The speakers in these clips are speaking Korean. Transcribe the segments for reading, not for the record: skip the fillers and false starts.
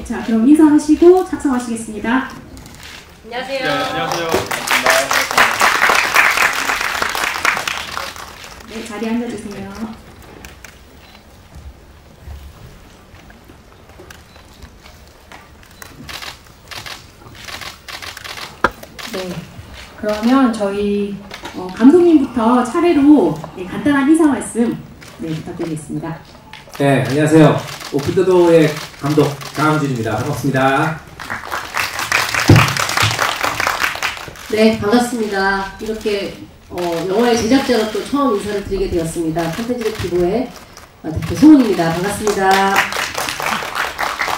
네, 자 그럼 인사하시고 작성하시겠습니다. 안녕하세요. 네, 안녕하세요. 네, 자리에 앉아주세요. 네, 그러면 저희 감독님부터 차례로 간단한 인사 말씀 부탁드리겠습니다. 네, 안녕하세요. 오픈더도어의 감독 장항준입니다. 반갑습니다. 네, 반갑습니다. 이렇게 영화의 제작자로 또 처음 인사를 드리게 되었습니다. 콘텐츠의 기부의 대표 송은입니다. 반갑습니다.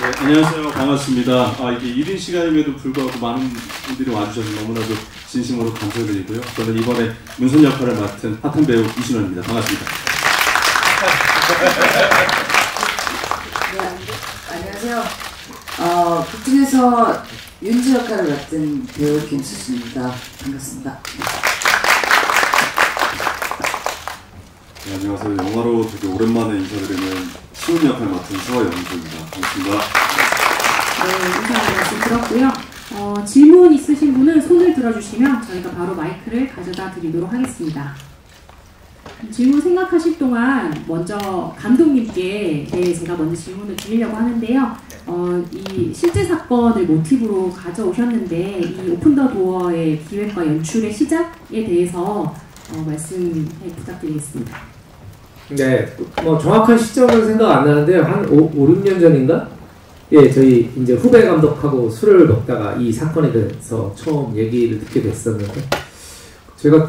네, 안녕하세요. 반갑습니다. 이게 1인 시간임에도 불구하고 많은 분들이 와주셔서 너무나도 진심으로 감사드리고요. 저는 이번에 문선 역할을 맡은 핫한 배우 이신원입니다. 반갑습니다. 네, 안녕하세요. 극중에서 윤지 역할을 맡은 배우 김수진입니다. 반갑습니다. 네, 안녕하세요. 영화로 되게 오랜만에 인사드리는 시훈 역할 맡은 서영주입니다. 반갑습니다. 네, 인사 말씀 들었고요. 질문 있으신 분은 손을 들어주시면 저희가 바로 마이크를 가져다 드리도록 하겠습니다. 질문 생각하실 동안 먼저 감독님께 제가 먼저 질문을 드리려고 하는데요. 이 실제 사건을 모티브로 가져오셨는데 이 오픈 더 도어의 기획과 연출의 시작에 대해서 말씀 부탁드리겠습니다. 네, 뭐 정확한 시점은 생각 안 나는데요. 한 5, 6년 전인가? 예, 저희 이제 후배 감독하고 술을 먹다가 이 사건에 대해서 처음 얘기를 듣게 됐었는데, 제가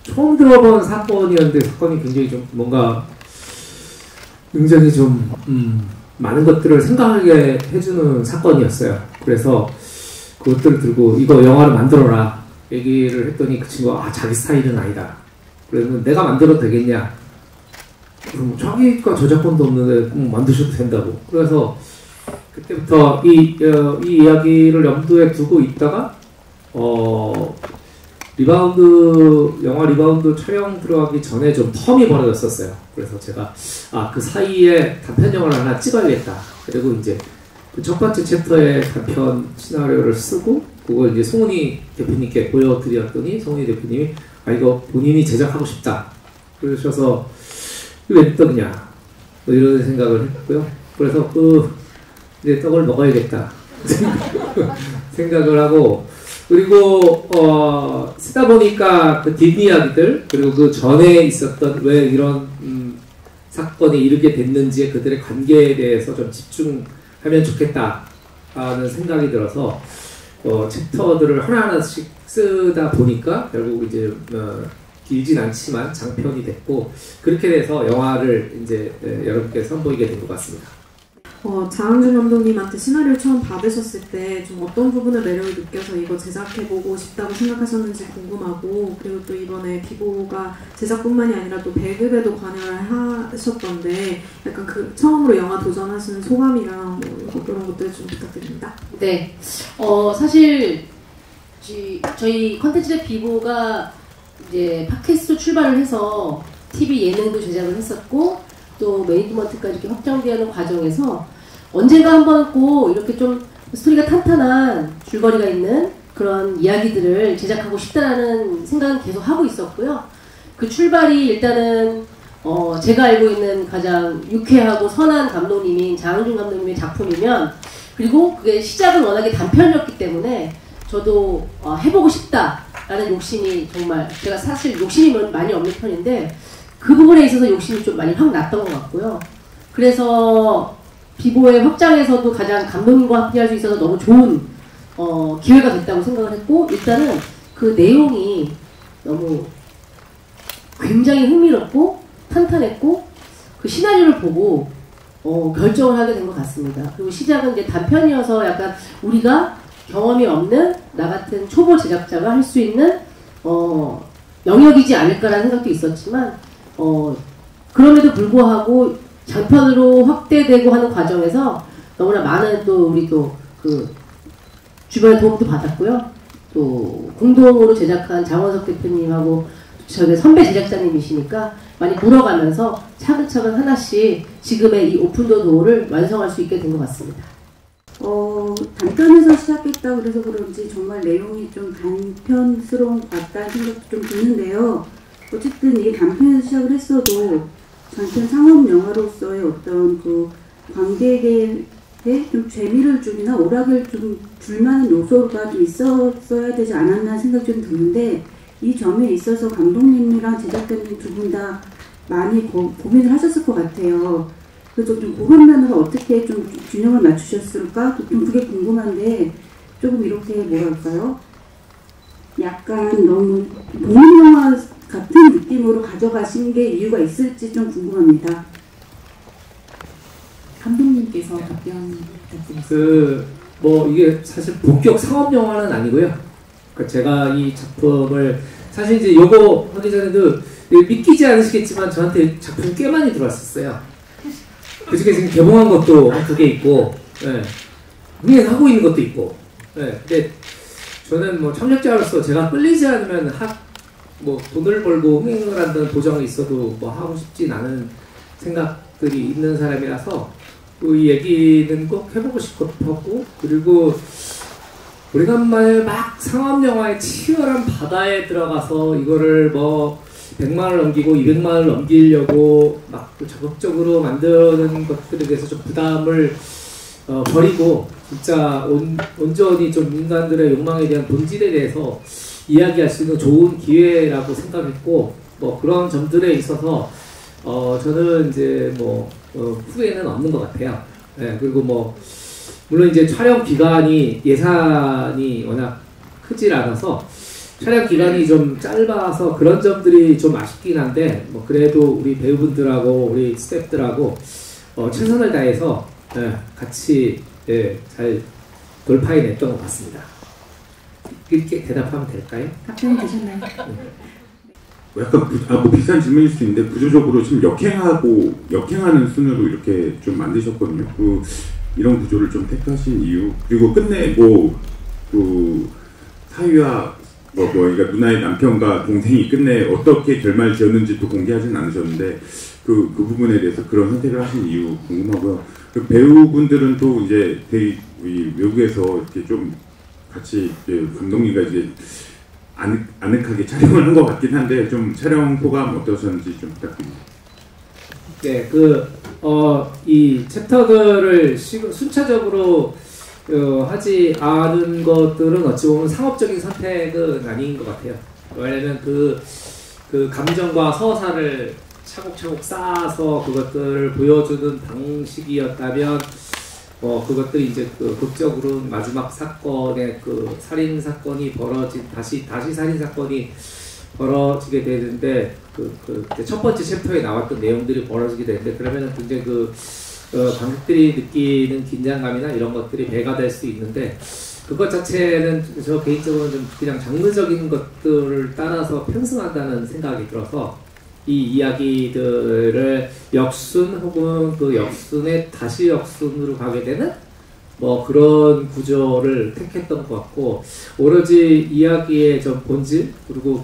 처음 들어본 사건이었는데 사건이 굉장히 좀 뭔가 굉장히 좀 많은 것들을 생각하게 해주는 사건이었어요. 그래서 그것들을 들고 이거 영화를 만들어라 얘기를 했더니 그 친구가 자기 스타일은 아니다. 그래서 내가 만들어도 되겠냐? 그럼 자기가 저작권도 없는데 만드셔도 된다고. 그래서 그때부터 이 이야기를 염두에 두고 있다가 영화 리바운드 촬영 들어가기 전에 좀 텀이 벌어졌었어요. 그래서 제가 그 사이에 단편 영화를 하나 찍어야겠다. 그리고 이제 그 첫 번째 챕터에 단편 시나리오를 쓰고 그걸 이제 송은이 대표님께 보여드렸더니 송은이 대표님이 이거 본인이 제작하고 싶다. 그러셔서 왜 떡이냐 뭐 이런 생각을 했고요. 그래서 이제 떡을 먹어야겠다 생각을 하고, 그리고 쓰다 보니까 그 뒷이야기들 그리고 그 전에 있었던 왜 이런 사건이 이르게 됐는지의 그들의 관계에 대해서 좀 집중하면 좋겠다라는 생각이 들어서 챕터들을 하나하나씩 쓰다 보니까 결국 이제 길진 않지만 장편이 됐고, 그렇게 돼서 영화를 이제 여러분께 선보이게 된 것 같습니다. 장항준 감독님한테 시나리오 처음 받으셨을 때 좀 어떤 부분을 매력을 느껴서 이거 제작해보고 싶다고 생각하셨는지 궁금하고, 그리고 또 이번에 비보가 제작뿐만이 아니라 또 배급에도 관여를 하셨던데 약간 그 처음으로 영화 도전하시는 소감이랑 뭐 그런 것들 좀 부탁드립니다. 네, 사실 저희 컨텐츠의 비보가 이제 팟캐스트 출발을 해서 TV 예능도 제작을 했었고 또 매니지먼트까지 이렇게 확장되는 과정에서 언젠가 한번 꼭 이렇게 좀 스토리가 탄탄한 줄거리가 있는 그런 이야기들을 제작하고 싶다라는 생각은 계속 하고 있었고요. 그 출발이 일단은 제가 알고 있는 가장 유쾌하고 선한 감독님인 장항준 감독님의 작품이면, 그리고 그게 시작은 워낙에 단편이었기 때문에 저도 해보고 싶다라는 욕심이, 정말 제가 사실 욕심이 많이 없는 편인데 그 부분에 있어서 욕심이 좀 많이 확 났던 것 같고요. 그래서 비보의 확장에서도 가장 감독님과 함께할 수 있어서 너무 좋은 기회가 됐다고 생각을 했고, 일단은 그 내용이 너무 굉장히 흥미롭고 탄탄했고 그 시나리오를 보고 결정을 하게 된 것 같습니다. 그리고 시작은 이제 단편이어서 약간 우리가 경험이 없는 나 같은 초보 제작자가 할 수 있는 영역이지 않을까라는 생각도 있었지만 그럼에도 불구하고 장편으로 확대되고 하는 과정에서 너무나 많은 또 우리 또 그 주변의 도움도 받았고요. 또 공동으로 제작한 장원석 대표님하고 저희 선배 제작자님이시니까 많이 물어가면서 차근차근 하나씩 지금의 이 오픈 더 도어를 완성할 수 있게 된 것 같습니다. 단편에서 시작했다 그래서 그런지 정말 내용이 좀 단편스러운 것 같다는 생각도 좀 드는데요. 어쨌든 이게 단편에서 시작을 했어도 단편 상업 영화로서의 어떤 그 관객에게 좀 재미를 주기나 오락을 좀 줄만한 요소가 좀 있었어야 되지 않았나 생각이 좀 드는데 이 점에 있어서 감독님이랑 제작자님 두 분 다 많이 고민을 하셨을 것 같아요. 그래서 좀 그런 면에서 어떻게 좀 균형을 맞추셨을까? 좀 그게 궁금한데 조금 이렇게 뭐랄까요? 약간 너무 독립영화 같은 느낌으로 가져가신 게 이유가 있을지 좀 궁금합니다. 감독님께서 답변 부탁드립니다. 뭐 이게 사실 본격 상업 영화는 아니고요. 그러니까 제가 이 작품을 사실 이제 요거 하기 전에도 믿기지 않으시겠지만 저한테 작품이 꽤 많이 들어왔었어요. 그중에 지금 개봉한 것도 한 2개 있고, 흥행하고 있는 것도 있고. 근데 저는 뭐 참여자로서 제가 끌리지 않으면 뭐 돈을 벌고 흥행을 한다는 보장이 있어도 뭐 하고 싶진 않은 생각들이 있는 사람이라서 이 얘기는 꼭 해보고 싶었고, 그리고 오래간만에 막 상업영화의 치열한 바다에 들어가서 이거를 뭐 100만을 넘기고 200만을 넘기려고 막 적극적으로 만드는 것들에 대해서 좀 부담을 버리고 진짜 온전히 좀 인간들의 욕망에 대한 본질에 대해서 이야기할 수 있는 좋은 기회라고 생각했고, 뭐 그런 점들에 있어서 저는 이제 뭐 후회는 없는 것 같아요. 그리고 뭐 물론 이제 촬영 기간이 예산이 워낙 크질 않아서 촬영 기간이 좀 짧아서 그런 점들이 좀 아쉽긴 한데 뭐 그래도 우리 배우분들하고 우리 스태프들하고 최선을 다해서 같이 잘 돌파해냈던 것 같습니다. 이렇게 대답하면 될까요? 답변이 되셨나요? 약간 비슷한 질문일 수 있는데 구조적으로 지금 역행하는 순으로 이렇게 좀 만드셨거든요. 이런 구조를 좀 택하신 이유, 그리고 끝내 사위와 그러니까 누나의 남편과 동생이 끝내 어떻게 결말 지었는지 또 공개하진 않으셨는데 그 부분에 대해서 그런 선택을 하신 이유 궁금하고요. 그 배우분들은 또 이제 되게 외국에서 이렇게 좀 같이 감독님과 이제 아늑하게 촬영을 한 것 같긴 한데 좀 촬영 소감 어떠셨는지 좀 부탁드립니다. 네, 이 챕터들을 순차적으로 하지 않은 것들은 어찌 보면 상업적인 선택은 아닌 것 같아요. 왜냐면 그 감정과 서사를 차곡차곡 쌓아서 그것들을 보여주는 방식이었다면 그것들이 이제 극적으로 마지막 사건에 살인 사건이 다시 살인 사건이 벌어지게 되는데 첫 번째 챕터에 나왔던 내용들이 벌어지게 되는데 그러면은 굉장히 관객들이 느끼는 긴장감이나 이런 것들이 배가 될 수 있는데 그것 자체는 저 개인적으로는 좀 그냥 장르적인 것들을 따라서 편승한다는 생각이 들어서 이 이야기들을 역순 혹은 그 역순의 다시 역순으로 가게 되는 뭐 그런 구조를 택했던 것 같고 오로지 이야기의 좀 본질 그리고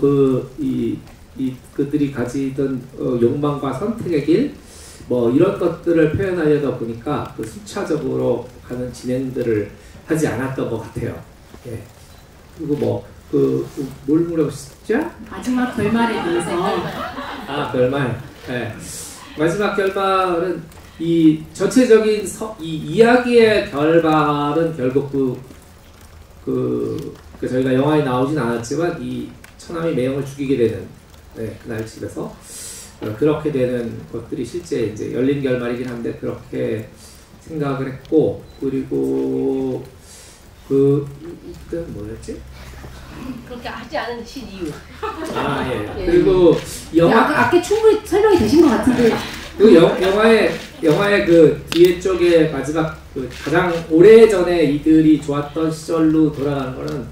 그들이 가지던 욕망과 선택의 길 뭐 이런 것들을 표현하려다 보니까 순차적으로 가는 진행들을 하지 않았던 것 같아요. 예. 그리고 뭘 물어보셨죠? 마지막 결말에 대해서. 결말. 예. 마지막 결말은 이 전체적인 이 이야기의 결말은 결국 저희가 영화에 나오진 않았지만 이 처남이 매형을 죽이게 되는 그날 집에서 그렇게 되는 것들이 실제 이제 열린 결말이긴 한데 그렇게 생각을 했고 그리고 그때는 뭐였지? 그렇게 하지 않으신 이유. 예. 그리고 아까 충분히 설명이 되신 것 같은데. 그 영화의 그 뒤에 쪽에 마지막 가장 오래전에 이들이 좋았던 시절로 돌아가는 거는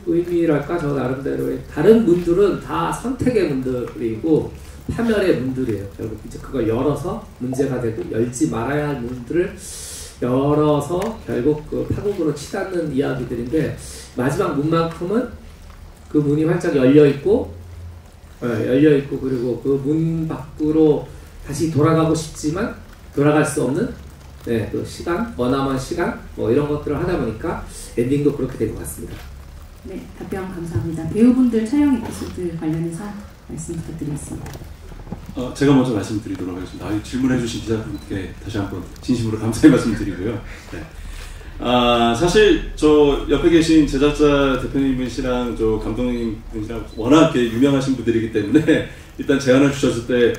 의미랄까 저 나름대로의 다른 문들은 다 선택의 문들이고 파멸의 문들이에요. 결국 이제 그걸 열어서 문제가 되고 열지 말아야 할 문들을 열어서 결국 파국으로 치닫는 이야기들인데 마지막 문만큼은 그 문이 활짝 열려 있고 그리고 그 문 밖으로 다시 돌아가고 싶지만 돌아갈 수 없는 네, 또 시간, 머나먼 시간 뭐 이런 것들을 하다 보니까 엔딩도 그렇게 된 것 같습니다. 네, 답변 감사합니다. 배우분들 촬영 에피소드 관련해서 말씀 부탁드리겠습니다. 제가 먼저 말씀드리도록 하겠습니다. 질문해 주신 기자분께 다시 한번 진심으로 감사의 말씀드리고요. 네. 사실 저 옆에 계신 제작자 대표님이시랑 저 감독님이시랑 워낙 유명하신 분들이기 때문에 일단 제안을 주셨을 때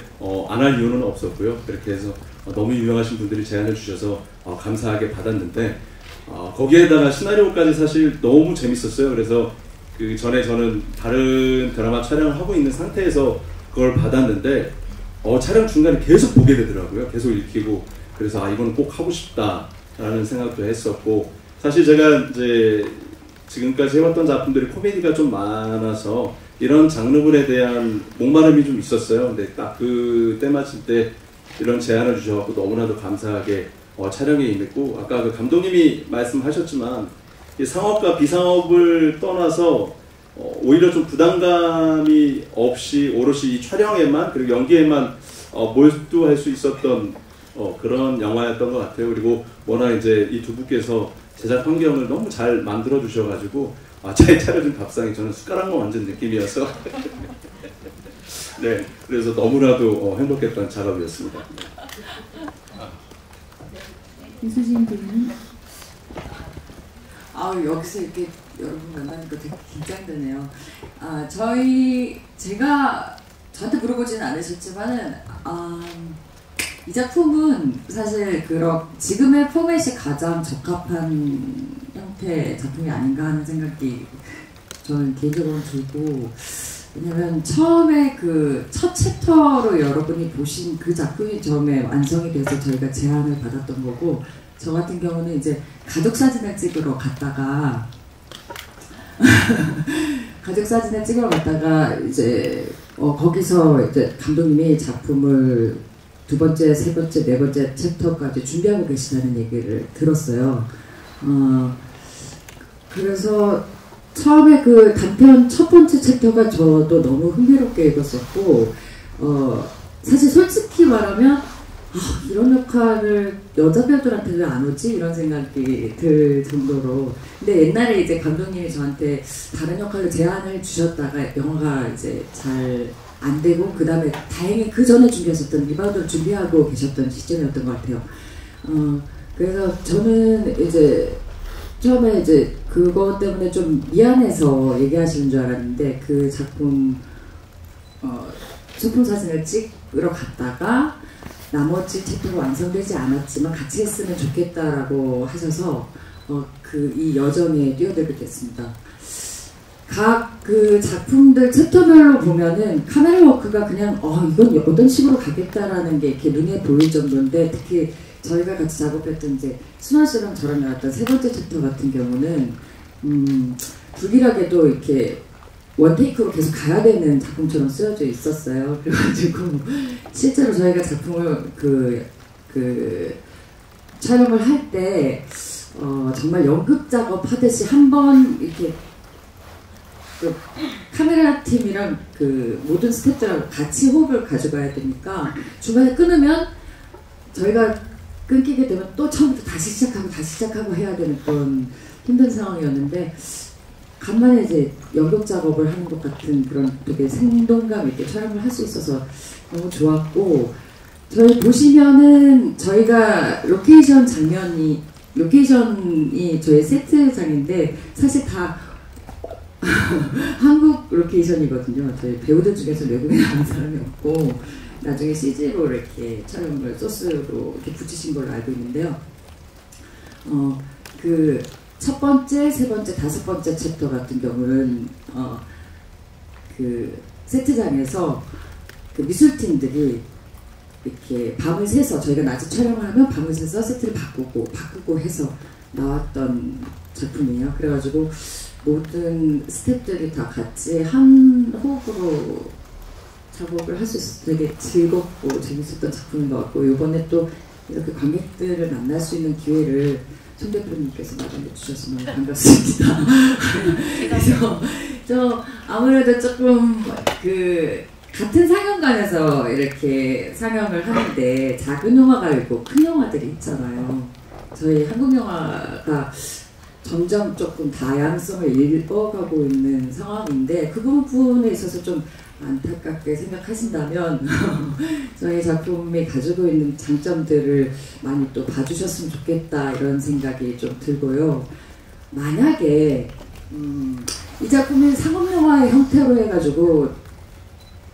안 할 이유는 없었고요. 그렇게 해서 너무 유명하신 분들이 제안을 주셔서 감사하게 받았는데 거기에다가 시나리오까지 사실 너무 재밌었어요. 그래서 그 전에 저는 다른 드라마 촬영을 하고 있는 상태에서 그걸 받았는데 촬영 중간에 계속 보게 되더라고요. 계속 읽히고 그래서 이거는 꼭 하고 싶다라는 생각도 했었고 사실 제가 이제 지금까지 해왔던 작품들이 코미디가 좀 많아서 이런 장르물에 대한 목마름이 좀 있었어요. 근데 딱 그 때마침 때 이런 제안을 주셔서 너무나도 감사하게 촬영에 임했고 아까 그 감독님이 말씀하셨지만 이 상업과 비상업을 떠나서 오히려 좀 부담감이 없이 오롯이 이 촬영에만 그리고 연기에만 몰두할 수 있었던 그런 영화였던 것 같아요. 그리고 워낙 이제 이 두 분께서 제작 환경을 너무 잘 만들어 주셔가지고 잘 차려준 밥상이 저는 숟가락만 얹은 느낌이어서 네, 그래서 너무나도 행복했던 작업이었습니다. 이수진 배우님. 여기서 이렇게 여러분 만나니까 되게 긴장되네요. 제가 저한테 물어보지는 않으셨지만은 이 작품은 사실 지금의 포맷이 가장 적합한 형태의 작품이 아닌가 하는 생각이 저는 개인적으로 들고 왜냐면 처음에 그 첫 챕터로 여러분이 보신 그 작품이 처음에 완성이 돼서 저희가 제안을 받았던 거고 저 같은 경우는 이제 가족 사진을 찍으러 갔다가 이제 거기서 이제 감독님이 작품을 두 번째, 세 번째, 네 번째 챕터까지 준비하고 계시다는 얘기를 들었어요. 그래서 처음에 그 단편 첫 번째 챕터가 저도 너무 흥미롭게 읽었었고 사실 솔직히 말하면 이런 역할을 여자 배우들한테 왜 안 오지? 이런 생각이 들 정도로 근데 옛날에 이제 감독님이 저한테 다른 역할을 제안을 주셨다가 영화가 이제 잘 안 되고 그 다음에 다행히 그 전에 준비하셨던 리바운드를 준비하고 계셨던 시점이었던 것 같아요. 그래서 저는 이제 처음에 이제 그것 때문에 좀 미안해서 얘기하시는 줄 알았는데 그 작품 소품 사진을 찍으러 갔다가 나머지 챕터가 완성되지 않았지만 같이 했으면 좋겠다라고 하셔서 이 여정에 뛰어들게 됐습니다. 각 그 작품들 챕터별로 보면은 카메라 워크가 그냥 이건 어떤 식으로 가겠다라는 게 이렇게 눈에 보일 정도인데 특히 저희가 같이 작업했던 이제 순환 씨랑 저랑 나왔던 세 번째 챕터 같은 경우는 불길하게도 이렇게 원테이크로 계속 가야 되는 작품처럼 쓰여져 있었어요. 그래가지고 실제로 저희가 작품을 촬영을 할 때 정말 연극 작업 하듯이 한번 이렇게 카메라 팀이랑 모든 스태프들하고 같이 호흡을 가져가야 되니까 중간에 끊으면 저희가 끊기게 되면 또 처음부터 다시 시작하고 해야 되는 그런 힘든 상황이었는데 간만에 이제 연극 작업을 하는 것 같은 그런 되게 생동감 있게 촬영을 할 수 있어서 너무 좋았고 저희 보시면은 저희가 로케이션이 저희 세트장인데 사실 다 한국 로케이션이거든요. 저희 배우들 중에서 외국에 나온 사람이 없고 나중에 CG로 이렇게 촬영을 소스로 이렇게 붙이신 걸로 알고 있는데요. 그 첫 번째, 세 번째, 다섯 번째 챕터 같은 경우는 그 세트장에서 그 미술팀들이 이렇게 밤을 새서 저희가 낮에 촬영을 하면 밤을 새서 세트를 바꾸고 해서 나왔던 작품이에요. 그래가지고 모든 스태프들이 다 같이 한 호흡으로 작업을 할 수 있어서 되게 즐겁고 재밌었던 작품인 것 같고 이번에 또 이렇게 관객들을 만날 수 있는 기회를 송 대표님께서 마련해 주셔서 너무 반갑습니다. 그래서 저 아무래도 조금 같은 상영관에서 이렇게 상영을 하는데 작은 영화가 있고 큰 영화들이 있잖아요. 저희 한국 영화가 점점 조금 다양성을 잃어가고 있는 상황인데 그 부분에 있어서 좀 안타깝게 생각하신다면 저희 작품이 가지고 있는 장점들을 많이 또 봐주셨으면 좋겠다 이런 생각이 좀 들고요. 만약에 이 작품이 상업영화의 형태로 해가지고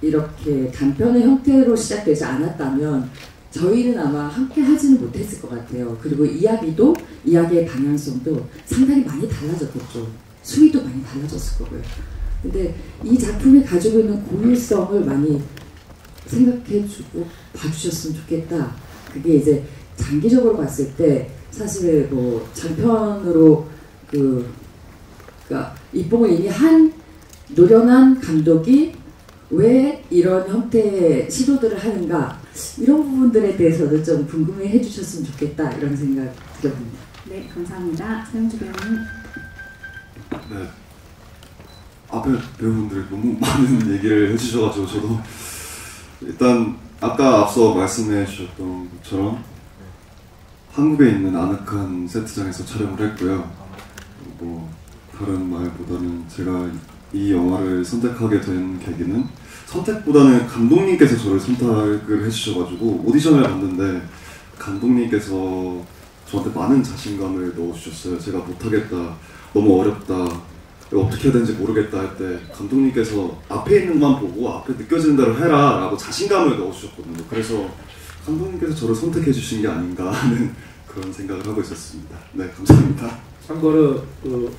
이렇게 단편의 형태로 시작되지 않았다면 저희는 아마 함께 하지는 못했을 것 같아요. 그리고 이야기의 방향성도 상당히 많이 달라졌겠죠. 수위도 많이 달라졌을 거고요. 근데 이 작품이 가지고 있는 고유성을 많이 생각해주고 봐주셨으면 좋겠다. 그게 이제 장기적으로 봤을 때 사실 뭐 장편으로 그러니까 입봉을 이미 한 노련한 감독이 왜 이런 형태의 시도들을 하는가 이런 부분들에 대해서도 좀 궁금해 해주셨으면 좋겠다 이런 생각 들었습니다. 네, 감사합니다. 서영주 배우님. 네. 앞에 배우분들이 너무 많은 얘기를 해주셔가지고 저도 일단 아까 앞서 말씀해 주셨던 것처럼 한국에 있는 아늑한 세트장에서 촬영을 했고요. 뭐 다른 말보다는 제가 이 영화를 선택하게 된 계기는 선택보다는 감독님께서 저를 선택을 해주셔가지고 오디션을 봤는데 감독님께서 저한테 많은 자신감을 넣어주셨어요. 제가 못하겠다, 너무 어렵다, 어떻게 해야 되는지 모르겠다 할 때 감독님께서 앞에 있는 것만 보고 앞에 느껴지는 대로 해라 라고 자신감을 넣어주셨거든요. 그래서 감독님께서 저를 선택해 주신 게 아닌가 하는 그런 생각을 하고 있었습니다. 네, 감사합니다. 참고로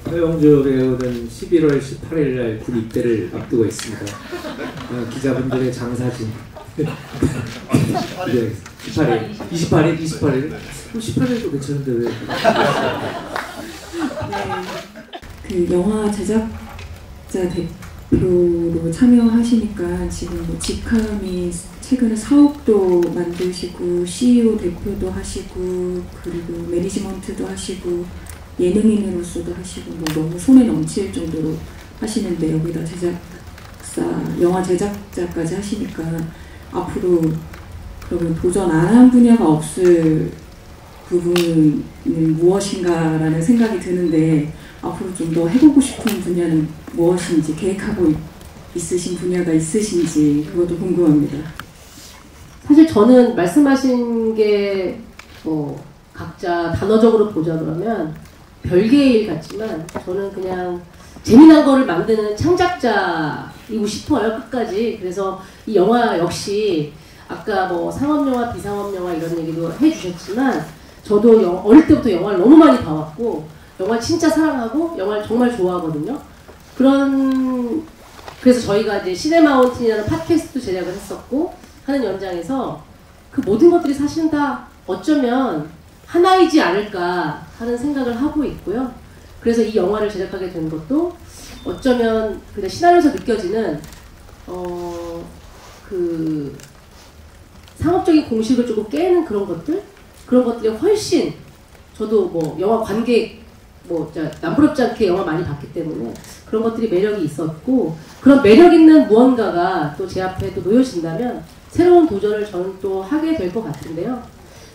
서영주 배우는 11월 18일 날 군 입대를 앞두고 있습니다. 기자분들의 장사진. 네, 28일? 18일도 괜찮은데 왜? 그 영화 제작자 대표로 참여하시니까 지금 뭐 직함이 최근에 사옥도 만드시고 CEO 대표도 하시고 그리고 매니지먼트도 하시고 예능인으로서도 하시고 뭐 너무 손에 넘칠 정도로 하시는데 여기다 영화 제작자까지 하시니까 앞으로 그러면 도전 안 한 분야가 없을 부분은 무엇인가라는 생각이 드는데 앞으로 좀 더 해보고 싶은 분야는 무엇인지 계획하고 있으신 분야가 있으신지 그것도 궁금합니다. 사실 저는 말씀하신 게 각자 단어적으로 보자 그러면 별개의 일 같지만 저는 그냥 재미난 거를 만드는 창작자이고 싶어요, 끝까지. 그래서 이 영화 역시 아까 뭐 상업영화, 비상업영화 이런 얘기도 해주셨지만 저도 어릴 때부터 영화를 너무 많이 봐왔고 영화 진짜 사랑하고 영화를 정말 좋아하거든요. 그래서 저희가 이제 시네마운틴이라는 팟캐스트 제작을 했었고 하는 연장에서 그 모든 것들이 사실은 다 어쩌면 하나이지 않을까 하는 생각을 하고 있고요. 그래서 이 영화를 제작하게 된 것도 어쩌면 그냥 시나리오에서 느껴지는 그 상업적인 공식을 조금 깨는 그런 것들이 훨씬 저도 뭐 영화 관객 남부럽지 않게 영화 많이 봤기 때문에 그런 것들이 매력이 있었고 그런 매력 있는 무언가가 또 제 앞에 또 놓여진다면 새로운 도전을 저는 또 하게 될 것 같은데요.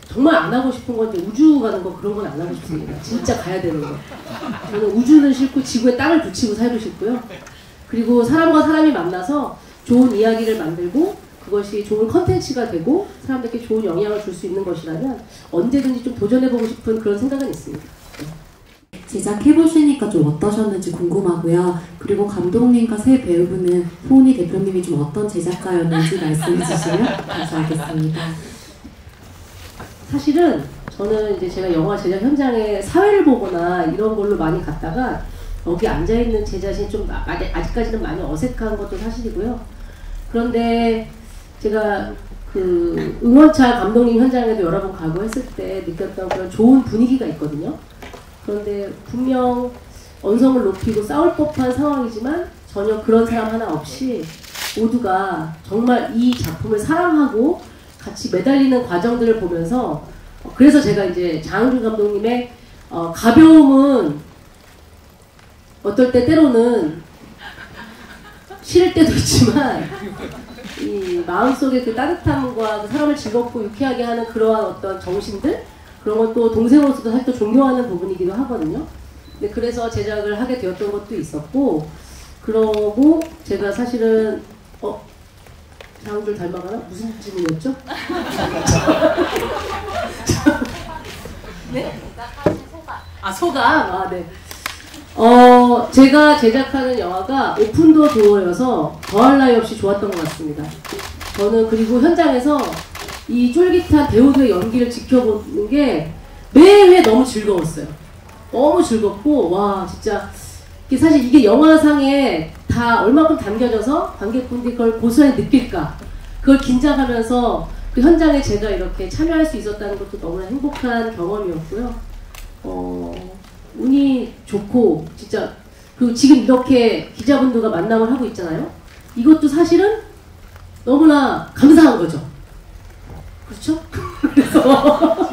정말 안 하고 싶은 건 이제 우주 가는 거 그런 건 안 하고 싶습니다. 진짜 가야 되는 거. 저는 우주는 싫고 지구에 땅을 붙이고 살고 싶고요. 그리고 사람과 사람이 만나서 좋은 이야기를 만들고 그것이 좋은 컨텐츠가 되고 사람들께 좋은 영향을 줄 수 있는 것이라면 언제든지 좀 도전해보고 싶은 그런 생각은 있습니다. 제작해보시니까 좀 어떠셨는지 궁금하고요. 그리고 감독님과 새 배우분은 소은이 대표님이 좀 어떤 제작자였는지 말씀해 주시면 감사하겠습니다. 사실은 저는 이제 제가 영화 제작 현장에 사회를 보거나 이런 걸로 많이 갔다가 여기 앉아있는 제 자신이 좀 아직까지는 많이 어색한 것도 사실이고요. 그런데 제가 그 응원차 감독님 현장에도 여러 번 가고 했을 때 느꼈던 그런 좋은 분위기가 있거든요. 그런데 분명 언성을 높이고 싸울 법한 상황이지만 전혀 그런 사람 하나 없이 모두가 정말 이 작품을 사랑하고 같이 매달리는 과정들을 보면서 그래서 제가 이제 장항준 감독님의 가벼움은 어떨 때 때로는 싫을 때도 있지만 이 마음속에 그 따뜻함과 그 사람을 즐겁고 유쾌하게 하는 그러한 어떤 정신들 그런 건 또 동생으로서도 사실 또 존경하는 부분이기도 하거든요. 근데 그래서 제작을 하게 되었던 것도 있었고 그러고 제가 사실은 장줄 닮아가나? 무슨 질문이었죠? 네? 소감. 네. 제가 제작하는 영화가 오픈더 도어여서 더할 나위 없이 좋았던 것 같습니다. 저는 그리고 현장에서 이 쫄깃한 배우들의 연기를 지켜보는 게 매회 너무 즐거웠어요. 너무 즐겁고 와 진짜 사실 이게 영화상에 다 얼마큼 담겨져서 관객분들이 그걸 고스란히 느낄까 그걸 긴장하면서 그 현장에 제가 이렇게 참여할 수 있었다는 것도 너무나 행복한 경험이었고요. 운이 좋고 진짜 그리고 지금 이렇게 기자분들과 만남을 하고 있잖아요. 이것도 사실은 너무나 감사한 거죠. 그렇죠? 그래서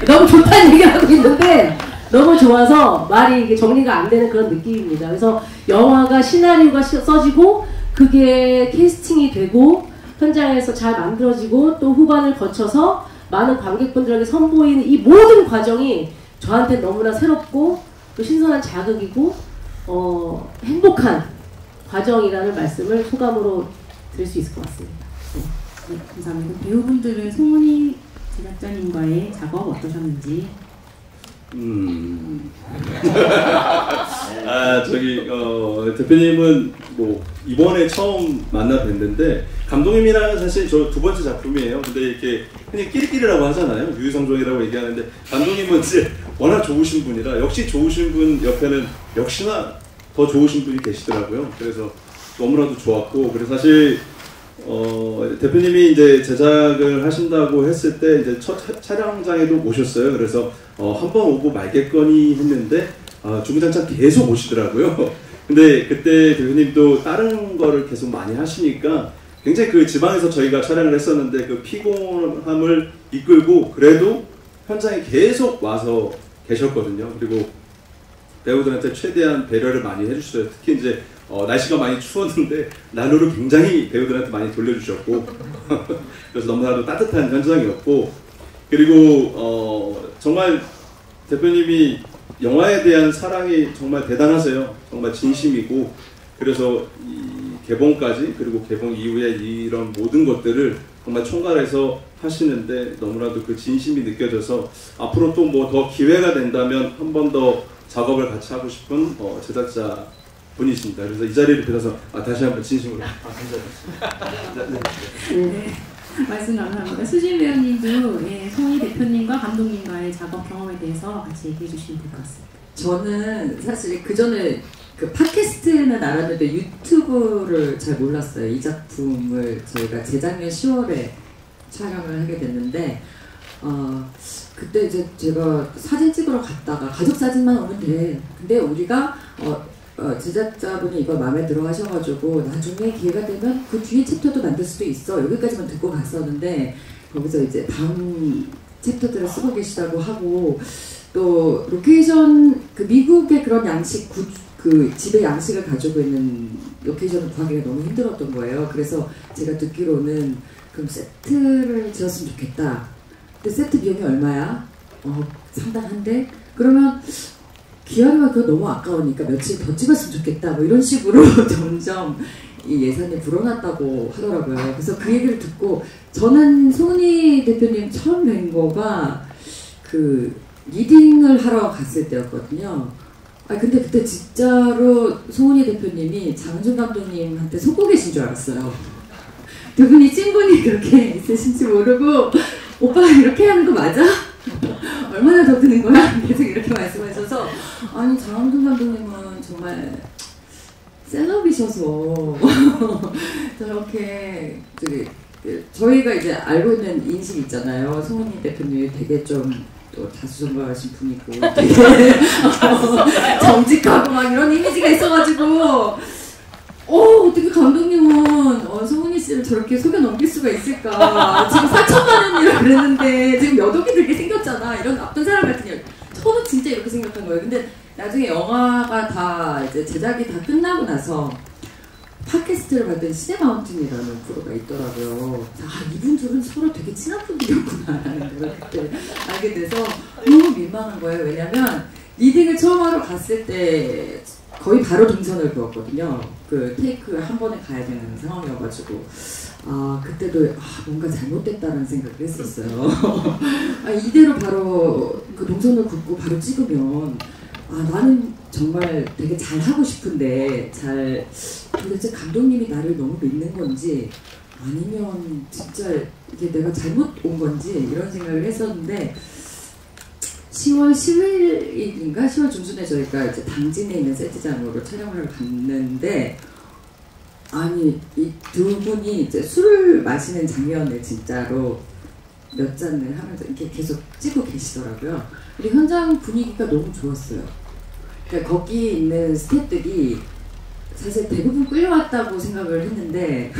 너무 좋다는 얘기를 하고 있는데 너무 좋아서 말이 이게 정리가 안 되는 그런 느낌입니다. 그래서 영화가 시나리오가 써지고 그게 캐스팅이 되고 현장에서 잘 만들어지고 또 후반을 거쳐서 많은 관객분들에게 선보이는 이 모든 과정이 저한테 너무나 새롭고 또 신선한 자극이고 행복한 과정이라는 말씀을 소감으로 드릴 수 있을 것 같습니다. 네, 감사합니다. 배우분들은 송은이 제작자님과의 작업 어떠셨는지? 대표님은 뭐 이번에 처음 만나 뵀는데 감독님이랑은 사실 저 두 번째 작품이에요. 근데 이렇게 그냥 끼리끼리라고 하잖아요. 유유상종이라고 얘기하는데 감독님은 이제 워낙 좋으신 분이라 역시 좋으신 분 옆에는 역시나 더 좋으신 분이 계시더라고요. 그래서 너무나도 좋았고 그래서 사실 대표님이 이제 제작을 하신다고 했을 때 이제 첫 촬영장에도 오셨어요. 그래서 한 번 오고 말겠거니 했는데 주구장창 계속 오시더라고요. 근데 그때 대표님도 다른 거를 계속 많이 하시니까 굉장히 그 지방에서 저희가 촬영을 했었는데 그 피곤함을 이끌고 그래도 현장에 계속 와서 계셨거든요. 그리고 배우들한테 최대한 배려를 많이 해주셨어요. 특히 이제 날씨가 많이 추웠는데 난로를 굉장히 배우들한테 많이 돌려주셨고 그래서 너무나도 따뜻한 현장이었고 그리고 정말 대표님이 영화에 대한 사랑이 정말 대단하세요. 정말 진심이고 그래서 이 개봉까지 그리고 개봉 이후에 이런 모든 것들을 정말 총괄해서 하시는데 너무나도 그 진심이 느껴져서 앞으로 또 뭐 더 기회가 된다면 한 번 더 작업을 같이 하고 싶은 제작자 분이십니다. 그래서 이 자리를 빌어서 다시 한번 진심으로 감사드립니다. 네, 말씀 감사합니다. 수진 배우님도 송은이 대표님과 감독님과의 작업 경험에 대해서 같이 얘기해 주시면 될 것 같습니다. 저는 사실 그 전에 그 팟캐스트는 알았는데 유튜브를 잘 몰랐어요. 이 작품을 저희가 재작년 10월에 촬영을 하게 됐는데 그때 이제 제가 사진 찍으러 갔다가 가족 사진만 오면 돼. 근데 우리가 제작자분이 이거 마음에 들어 하셔가지고 나중에 기회가 되면 그 뒤에 챕터도 만들 수도 있어. 여기까지만 듣고 갔었는데 거기서 이제 다음 챕터들을 쓰고 계시다고 하고 또 로케이션 그 미국의 그런 양식 그 집의 양식을 가지고 있는 로케이션을 구하기가 너무 힘들었던 거예요. 그래서 제가 듣기로는 그럼 세트를 지었으면 좋겠다. 근데 세트 비용이 얼마야? 상당한데? 그러면 기왕이면 그거 너무 아까우니까 며칠 더 찍었으면 좋겠다. 뭐 이런 식으로 점점 이 예산이 불어났다고 하더라고요. 그래서 그 얘기를 듣고 저는 송은이 대표님 처음 뵌 거가 그 리딩을 하러 갔을 때였거든요. 근데 그때 진짜로 송은이 대표님이 장준 감독님한테 속고 계신 줄 알았어요. 두 분이 친분이 그렇게 있으신지 모르고 오빠가 이렇게 하는 거 맞아? 얼마나 더 드는 거야? 계속 이렇게 말씀하셔서 아니 장준 감독님은 정말 셀럽이셔서 저렇게 저희가 이제 알고 있는 인식 있잖아요. 송은이 대표님이 되게 좀 또 다수전가하신 분이고 되게 정직하고 막 이런 이미지가 있어가지고 어떻게 감독님은 송은이 씨를 저렇게 속여 넘길 수가 있을까? 지금 4천만 원이라고 그랬는데 지금 몇 억이 들게 생겼잖아. 이런 나쁜 사람 같은 년. 처음은 진짜 이렇게 생각한 거예요. 근데 나중에 영화가 다 이제 제작이 다 끝나고 나서 팟캐스트를 봤더니 시네마운틴이라는 프로가 있더라고요. 이분들은 서로 되게 친한 분들이었구나라는 걸 그때 알게 돼서 너무 민망한 거예요. 왜냐면 리딩을 처음 하러 갔을 때 거의 바로 동선을 그었거든요. 그 테이크 한 번에 가야 되는 상황이어가지고 그때도 뭔가 잘못됐다는 생각을 했었어요. 이대로 바로 그 동선을 긋고 바로 찍으면 나는 정말 되게 잘하고 싶은데 도대체 감독님이 나를 너무 믿는 건지 아니면 진짜 이게 내가 잘못 온 건지 이런 생각을 했었는데 10월 10일인가 10월 중순에 저희가 이제 당진에 있는 세트장으로 촬영을 갔는데 이 두 분이 이제 술을 마시는 장면을 진짜로 몇 잔을 하면서 이렇게 계속 찍고 계시더라고요. 그리고 현장 분위기가 너무 좋았어요. 그러니까 거기 있는 스태프들이 사실 대부분 끌려왔다고 생각을 했는데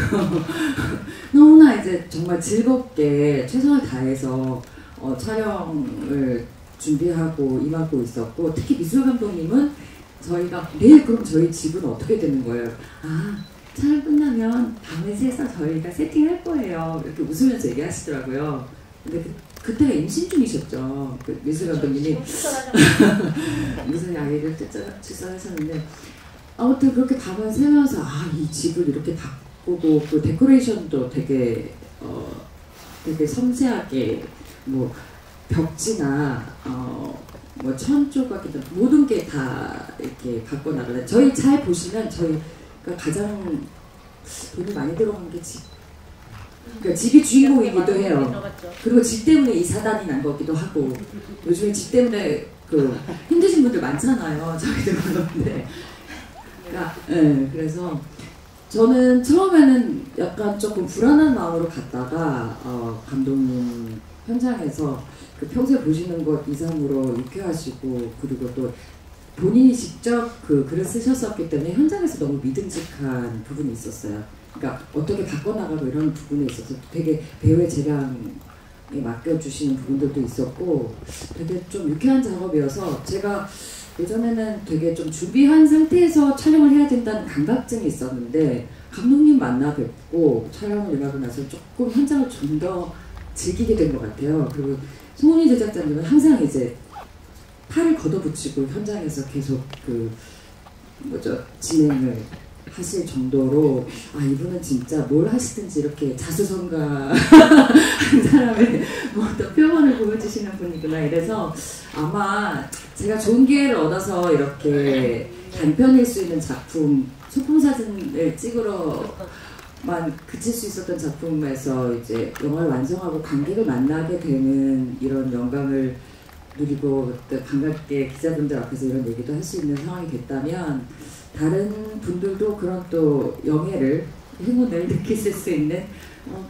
너무나 이제 정말 즐겁게 최선을 다해서 촬영을 준비하고 임하고 있었고, 특히 미술 감독님은 저희가 내일 그럼 저희 집은 어떻게 되는 거예요? 촬영 끝나면 밤에 새서 저희가 세팅할 거예요. 이렇게 웃으면서 얘기하시더라고요. 근데 그때가 임신 중이셨죠. 그 미술 감독님이 무슨 아이를 출산하셨는데 아무튼 그렇게 밤을 새면서 이 집을 이렇게 바꾸고 그 데코레이션도 되게 섬세하게 뭐 벽지나 뭐 천 조각이든 모든 게 다 이렇게 갖고 나가는. 저희 잘 보시면 저희가 가장 돈이 많이 들어간 게 집. 그러니까 집이 주인공이기도 해요. 그리고 집 때문에 이 사단이 난 거기도 하고, 요즘에 집 때문에 힘드신 분들 많잖아요. 저희들 그런데. 그러니까, 그래서 저는 처음에는 약간 조금 불안한 마음으로 갔다가 감독님 현장에서 평소에 보시는 것 이상으로 유쾌하시고, 그리고 또 본인이 직접 그 글을 쓰셨었기 때문에 현장에서 너무 믿음직한 부분이 있었어요. 그러니까 어떻게 바꿔나가고 이런 부분에 있어서 되게 배우의 재량에 맡겨주시는 부분들도 있었고, 되게 좀 유쾌한 작업이어서 제가 예전에는 되게 좀 준비한 상태에서 촬영을 해야 된다는 감각증이 있었는데, 감독님 만나 뵙고 촬영을 임하고 나서 조금 현장을 좀 더 즐기게 된 것 같아요. 그리고 송은이 제작자님은 항상 이제 팔을 걷어붙이고 현장에서 계속 진행을 하실 정도로 이분은 진짜 뭘 하시든지 이렇게 자수성가한 사람의 어떤 표현을 보여주시는 분이구나. 이래서 아마 제가 좋은 기회를 얻어서 이렇게 단편일 수 있는 작품, 소품사진을 찍으러만 그칠 수 있었던 작품에서 이제 영화를 완성하고 관객을 만나게 되는 이런 영광을 누리고, 또 반갑게 기자분들 앞에서 이런 얘기도 할 수 있는 상황이 됐다면 다른 분들도 그런 또 영예를, 행운을 느끼실 수 있는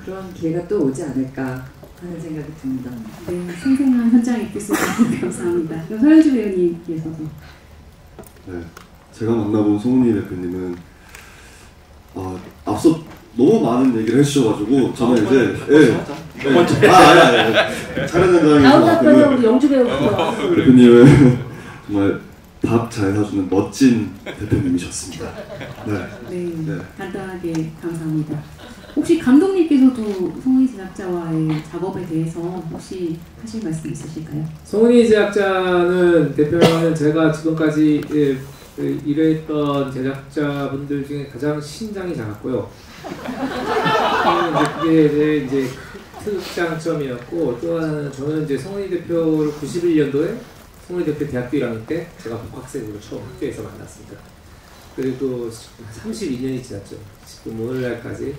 그런 기회가 또 오지 않을까 하는 생각이 듭니다. 네, 생생한 현장 에피소드 감사합니다. 그럼 서현주 배우님께서도. 네, 제가 만나본 송은이 대표님은 앞서 너무 많은 얘기를 해주셔가지고 저는 이제 촬영 현장에서 우리 영주 배우부터. 대표님은 정말 밥 잘 사주는 멋진 대표님이셨습니다. 네, 간단하게 감사합니다. 혹시 감독님께서도 송은이 제작자와의 작업에 대해서 혹시 하실 말씀 있으실까요? 송은이 제작자는 대표는 제가 지금까지 일했던 제작자분들 중에 가장 신장이 작았고요. 그게 이제 특장점이었고, 또 하나는 저는 이제 송은이 대표를 91년도에 송은이 대표 대학교 1학년 때 제가 복학생으로 처음 학교에서 만났습니다. 그리고 32년이 지났죠. 지금 오늘날까지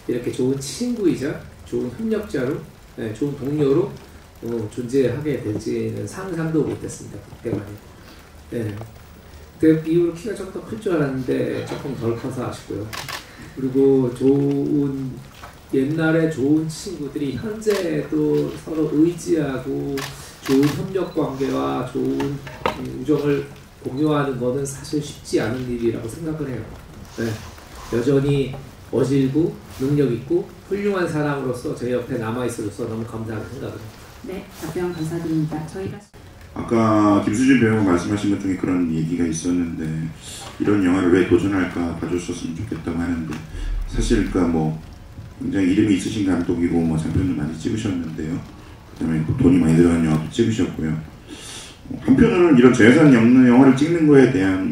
이렇게 좋은 친구이자 좋은 협력자로, 좋은 동료로 존재하게 될지는 상상도 못했습니다. 그때만에. 그때 이후로 키가 조금 더 클 줄 알았는데 조금 덜 커서 아쉽고요. 그리고 옛날에 좋은 친구들이 현재도 서로 의지하고 좋은 협력 관계와 좋은 우정을 공유하는 것은 사실 쉽지 않은 일이라고 생각을 해요. 여전히 어질고 능력 있고 훌륭한 사람으로서 제 옆에 남아 있어줘서 너무 감사하게 생각을 해요. 네, 답변 감사드립니다. 저희가 아까 김수진 배우가 말씀하신 것 중에 그런 얘기가 있었는데 이런 영화를 왜 도전할까 봐줬었으면 좋겠다고 하는데 사실 그러니까 뭐 굉장히 이름이 있으신 감독이고 뭐 장편도 많이 찍으셨는데요. 그다음에 돈이 많이 들어간 영화도 찍으셨고요. 한편으로는 이런 저예산 영화를 찍는 거에 대한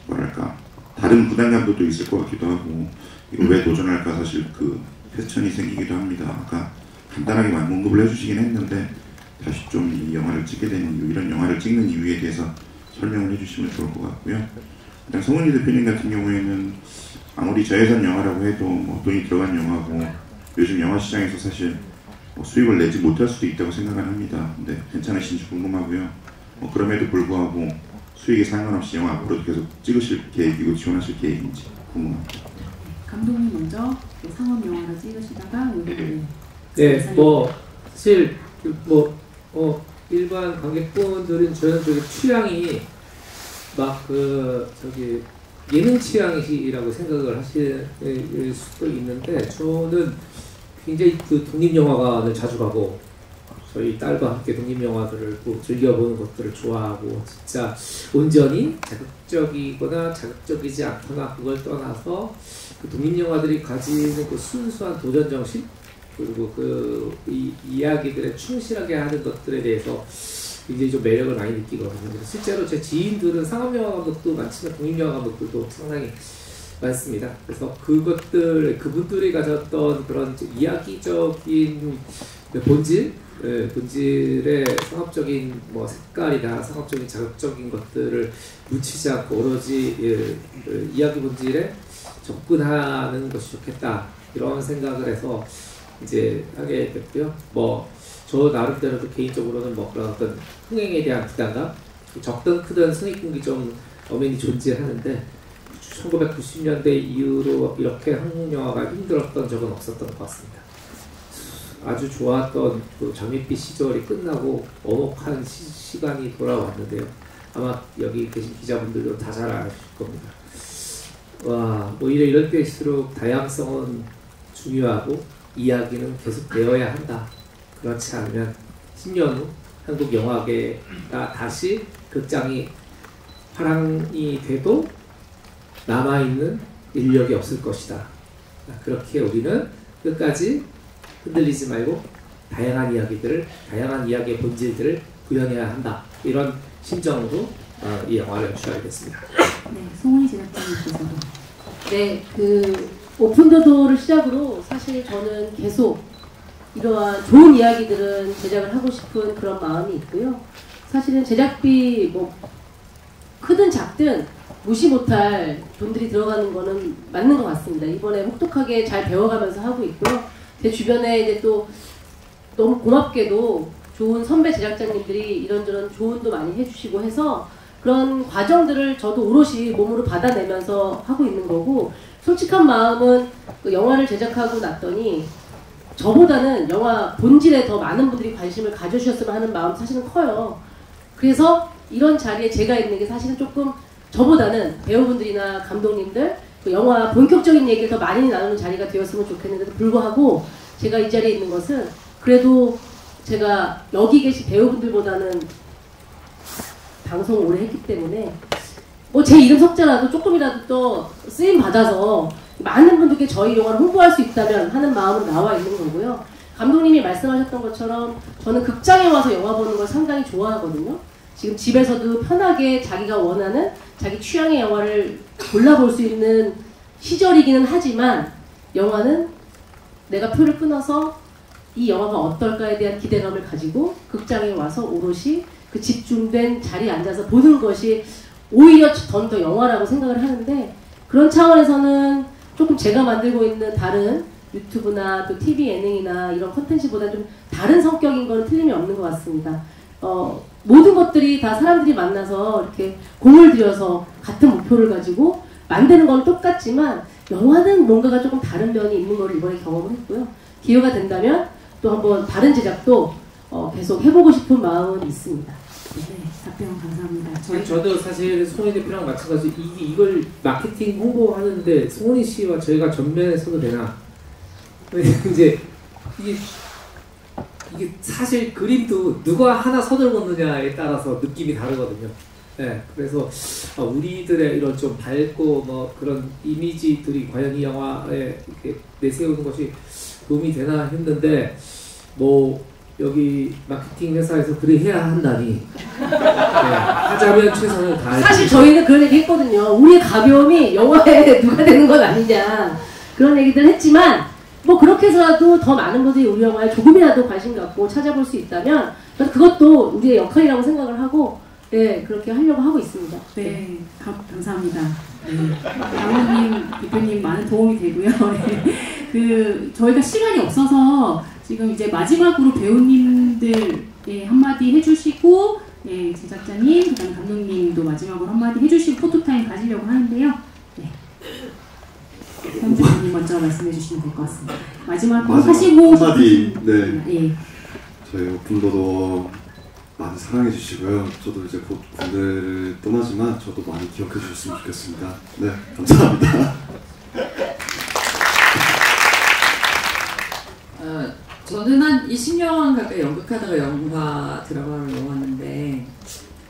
뭐랄까 다른 부담감도 또 있을 것 같기도 하고 이거 왜 도전할까 사실 그 패천이 생기기도 합니다. 아까 간단하게 언급을 해주시긴 했는데 다시 좀 이 영화를 찍게 되는 이유, 이런 영화를 찍는 이유에 대해서 설명을 해주시면 좋을 것 같고요. 일단 성은이 대표님 같은 경우에는 아무리 저예산 영화라고 해도 뭐 돈이 들어간 영화고 요즘 영화 시장에서 사실 뭐 수익을 내지 못할 수도 있다고 생각을 합니다. 근데 괜찮으신지 궁금하고요. 그럼에도 불구하고 수익에 상관없이 영화 앞으로도 계속 찍으실 계획이고 지원하실 계획인지 궁금합니다. 감독님 먼저 상업 영화를 찍으시다가 네, 뭐 사실 일반 관객분들은 저는 저기 취향이 막 저기 예능 취향이라고 생각을 하실 수도 있는데 저는 굉장히 그 독립영화관을 자주 가고 저희 딸과 함께 독립영화들을 즐겨보는 것들을 좋아하고 진짜 온전히 자극적이거나 자극적이지 않거나 그걸 떠나서 그 독립영화들이 가지는 그 순수한 도전정신 그리고 이 이야기들에 충실하게 하는 것들에 대해서 굉장히 좀 매력을 많이 느끼거든요. 실제로 제 지인들은 상업영화 감독도 많지만 독립영화 감독들도 상당히 많습니다. 그래서 그분들이 가졌던 그런 이야기적인 본질의 상업적인 뭐 색깔이나 상업적인 자극적인 것들을 묻히지 않고 오로지 이야기 본질에 접근하는 것이 좋겠다 이런 생각을 해서 이제 하게 됐고요. 저 나름대로도 개인적으로는 그런 어떤 흥행에 대한 부담감, 적든 크든 손익분기 좀 엄연히 존재하는데 1990년대 이후로 이렇게 한국 영화가 힘들었던 적은 없었던 것 같습니다. 아주 좋았던 그 장밋빛 시절이 끝나고 어목한 시간이 돌아왔는데요. 아마 여기 계신 기자분들도 다 잘 아실 겁니다. 와, 오히려 이럴 때일수록 다양성은 중요하고 이야기는 계속 되어야 한다. 그렇지 않으면 10년 후 한국 영화계가 다시 극장이 화랑이 돼도 남아있는 인력이 없을 것이다. 그렇게 우리는 끝까지 흔들리지 말고 다양한 이야기의 본질들을 구현해야 한다. 이런 심정으로 이 영화를 연출하게 됐습니다. 네, 송은이 제작자님께서도. 네, 오픈더도어를 시작으로 사실 저는 계속 이러한 좋은 이야기들은 제작을 하고 싶은 그런 마음이 있고요. 사실은 제작비 크든 작든 무시 못할 돈들이 들어가는 거는 맞는 것 같습니다. 이번에 혹독하게 잘 배워가면서 하고 있고요. 제 주변에 이제 또 너무 고맙게도 좋은 선배 제작자님들이 이런저런 조언도 많이 해주시고 해서 그런 과정들을 저도 오롯이 몸으로 받아내면서 하고 있는 거고 솔직한 마음은 그 영화를 제작하고 났더니 저보다는 영화 본질에 더 많은 분들이 관심을 가져주셨으면 하는 마음 사실은 커요. 그래서 이런 자리에 제가 있는 게 사실은 조금 저보다는 배우분들이나 감독님들 그 영화 본격적인 얘기를 더 많이 나누는 자리가 되었으면 좋겠는데도 불구하고 제가 이 자리에 있는 것은 그래도 제가 여기 계신 배우분들보다는 방송을 오래 했기 때문에 제 이름 석자라도 조금이라도 또 쓰임 받아서 많은 분들께 저희 영화를 홍보할 수 있다면 하는 마음은 나와 있는 거고요. 감독님이 말씀하셨던 것처럼 저는 극장에 와서 영화 보는 걸 상당히 좋아하거든요. 지금 집에서도 편하게 자기가 원하는 자기 취향의 영화를 골라볼 수 있는 시절이기는 하지만 영화는 내가 표를 끊어서 이 영화가 어떨까에 대한 기대감을 가지고 극장에 와서 오롯이 그 집중된 자리에 앉아서 보는 것이 오히려 전 더 영화라고 생각을 하는데 그런 차원에서는 조금 제가 만들고 있는 다른 유튜브나 또 TV 예능이나 이런 콘텐츠보다 좀 다른 성격인 건 틀림이 없는 것 같습니다. 모든 것들이 다 사람들이 만나서 이렇게 공을 들여서 같은 목표를 가지고 만드는 건 똑같지만 영화는 뭔가가 조금 다른 면이 있는 걸 이번에 경험을 했고요. 기회가 된다면 또 한번 다른 제작도 계속 해보고 싶은 마음은 있습니다. 네, 답변 감사합니다. 저도 사실 송은이 대표랑 마찬가지로 이걸 마케팅 홍보하는데 송은이 씨와 저희가 전면에 서도 되나? 이제 이게 이게 사실 그림도 누가 하나 선을 걷느냐에 따라서 느낌이 다르거든요. 네, 그래서 우리들의 이런 좀 밝고 뭐 그런 이미지들이 과연 이 영화에 이렇게 내세우는 것이 도움이 되나 했는데 뭐 여기 마케팅 회사에서 그래 해야 한다니 네, 하자면 최선을 다해. 사실 저희는 그런 얘기 했거든요. 우리의 가벼움이 영화에 누가 되는 건 아니냐 그런 얘기들 했지만 뭐 그렇게 해서라도 더 많은 분들이 우리 영화에 조금이라도 관심 갖고 찾아볼 수 있다면 그것도 우리의 역할이라고 생각을 하고 네 그렇게 하려고 하고 있습니다. 네, 감사합니다. 네, 감독님, 대표님 많은 도움이 되고요. 네, 저희가 시간이 없어서 지금 이제 마지막으로 배우님들 한마디 해주시고 네, 제작자님, 그다음 감독님도 마지막으로 한마디 해주시고 포토타임 가지려고 하는데요. 네. 현주님 먼저 말씀해 주시면 될 것 같습니다. 마지막으로 하시고 한마디. 네. 예. 저희 오픈도도 많이 사랑해 주시고요. 저도 이제 곧 군대를 떠나지만 저도 많이 기억해 주셨으면 좋겠습니다. 네, 감사합니다. 저는 한 20년 가까이 연극하다가 영화 드라마를 넘어왔는데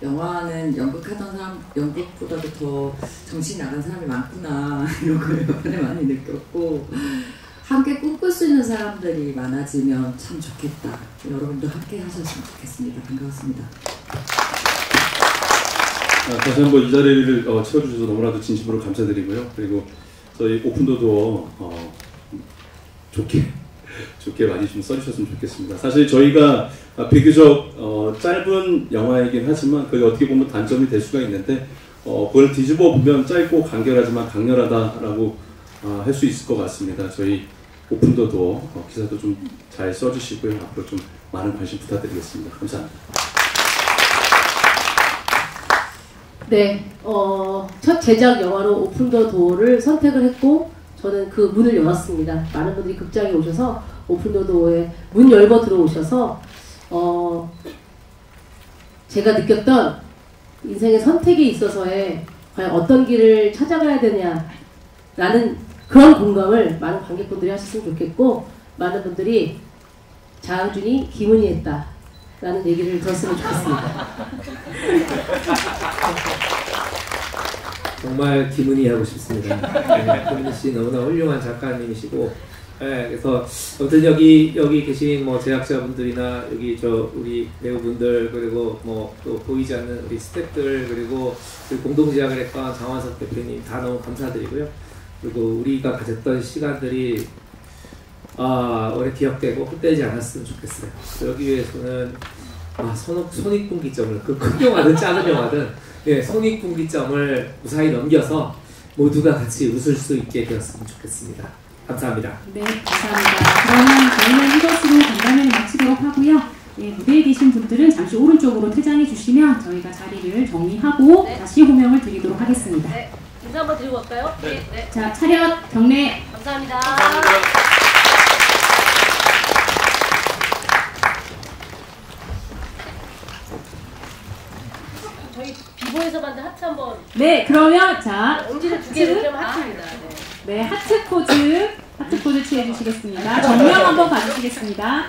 영화는 연극하던 사람, 연극보다도 더 정신이 나간 사람이 많구나 이런 걸 이번에 많이 느꼈고 함께 꿈꿀 수 있는 사람들이 많아지면 참 좋겠다. 여러분도 함께 하셨으면 좋겠습니다. 반갑습니다. 다시 한번 이 자리를 채워주셔서 너무나도 진심으로 감사드리고요. 그리고 저희 오픈도도 좋게 많이 좀 써주셨으면 좋겠습니다. 사실 저희가 비교적 짧은 영화이긴 하지만 그게 어떻게 보면 단점이 될 수가 있는데 그걸 뒤집어 보면 짧고 간결하지만 강렬하다라고 할 수 있을 것 같습니다. 저희 오픈도도 기사도 좀 잘 써주시고요. 앞으로 좀 많은 관심 부탁드리겠습니다. 감사합니다. 네, 첫 제작 영화로 오픈더도어를 선택을 했고 저는 그 문을 열었습니다. 많은 분들이 극장에 오셔서 오픈더도어에 문 열고 들어오셔서 제가 느꼈던 인생의 선택에 있어서의 과연 어떤 길을 찾아가야 되냐라는 그런 공감을 많은 관객분들이 하셨으면 좋겠고 많은 분들이 장준이 김은희 했다 라는 얘기를 들었으면 좋겠습니다. 정말 김은희 하고 싶습니다. 네, 김은희 씨 너무나 훌륭한 작가님이시고, 네, 그래서 아무튼 여기 계신 뭐 제작자분들이나 여기 우리 배우분들 그리고 뭐 또 보이지 않는 우리 스태프들 그리고 공동 제작을 했던 장완석 대표님 다 너무 감사드리고요. 그리고 우리가 가졌던 시간들이 오래 기억되고 헛되지 않았으면 좋겠어요. 그러기 위해서는 손익분기점을 그 큰 영화든 작은 영화든 예, 손익분기점을 무사히 넘겨서 모두가 같이 웃을 수 있게 되었으면 좋겠습니다. 감사합니다. 네, 감사합니다. 그러면 저희는 이것으로 간담회를 마치도록 하고요. 예, 무대에 계신 분들은 잠시 오른쪽으로 퇴장해 주시면 저희가 자리를 정리하고 네. 다시 호명을 드리도록 하겠습니다. 네, 인사 한번 드리고 갈까요? 네. 네. 자, 차렷 경례. 감사합니다. 감사합니다. 저희 비보에서 만든 하트 한번. 네, 그러면 자 엄지를 두 개를 하면 하트입니다. 네, 하트 포즈 취해 주시겠습니다. 정면 한번 봐주시겠습니다.